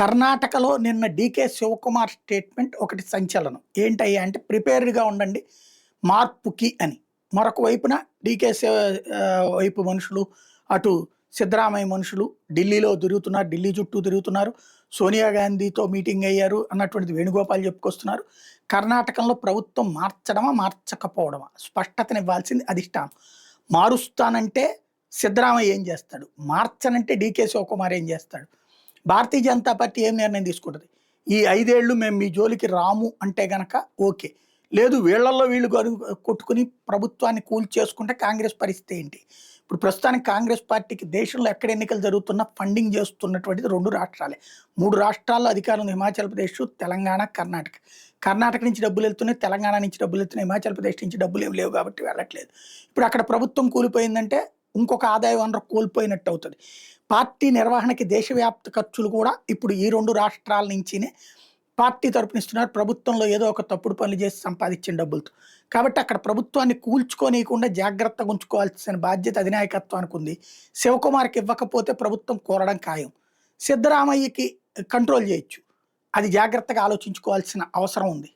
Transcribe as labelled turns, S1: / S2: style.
S1: కర్ణాటకలో నిన్న DK Shivakumar statement ఒకటి సంచలనం. ఏంటయ్యా అంటే ప్రిపేర్డ్‌గా ఉండండి మార్పుకి అని. మరొక వైపున వైపు మనుషులు, అటు సిద్ధరామయ్య మనుషులు ఢిల్లీలో తిరుగుతున్నారు. ఢిల్లీ చుట్టూ తిరుగుతున్నారు. సోనియా గాంధీతో మీటింగ్ అయ్యారు అన్నటువంటిది వేణుగోపాల్ చెప్పుకొస్తున్నారు. కర్ణాటకలో ప్రభుత్వం మార్చడమా, మార్చకపోవడమా స్పష్టతనివ్వాల్సింది అధిష్టానం. మారుస్తానంటే సిద్ధరామయ్య ఏం చేస్తాడు? మార్చనంటే డీకే శివకుమార్ ఏం చేస్తాడు? భారతీయ జనతా పార్టీ ఏం నిర్ణయం తీసుకుంటది? ఈ 5 ఏళ్ళు మేము మీ జోలికి రాము అంటే గనక ఓకే. లేదు వీళ్ళల్లో వీళ్ళు కొట్టుకుని ప్రభుత్వాన్ని కూల్చేసుకుంటే కాంగ్రెస్ పరిస్థితి ఏంటి? ఇప్పుడు ప్రస్తుతానికి కాంగ్రెస్ పార్టీకి దేశంలో ఎక్కడ ఎన్నికలు జరుగుతున్నా ఫండింగ్ చేస్తున్నటువంటిది 2 రాష్ట్రాలే. 3 రాష్ట్రాల్లో అధికారం ఉంది. హిమాచల్ ప్రదేశ్, తెలంగాణ, కర్ణాటక. కర్ణాటక నుంచి డబ్బులెళ్తున్నాయి, తెలంగాణ నుంచి డబ్బులెళ్తున్నాయి. హిమాచల్ ప్రదేశ్ నుంచి డబ్బులేమి లేవు కాబట్టి వెళ్ళట్లేదు. ఇప్పుడు అక్కడ ప్రభుత్వం కూలిపోయిందంటే ఇంకొక ఆదాయ వనరు కోల్పోయినట్టు అవుతది. పార్టీ నిర్వహణకి దేశవ్యాప్త ఖర్చులు కూడా ఇప్పుడు ఈ 2 రాష్ట్రాల నుంచినే పార్టీ తరపున ఇస్తున్నారు. ప్రభుత్వంలో ఏదో ఒక తప్పుడు పనులు చేసి సంపాదించిన డబ్బులతో. కాబట్టి అక్కడ ప్రభుత్వాన్ని కూల్చుకోనీయకుండా జాగ్రత్తగా ఉంచుకోవాల్సిన బాధ్యత అధినాయకత్వానికి ఉంది. శివకుమార్‌కి ఇవ్వకపోతే ప్రభుత్వం కోరడం ఖాయం. సిద్ధరామయ్యకి కంట్రోల్ చేయొచ్చు. అది జాగ్రత్తగా ఆలోచించుకోవాల్సిన అవసరం ఉంది.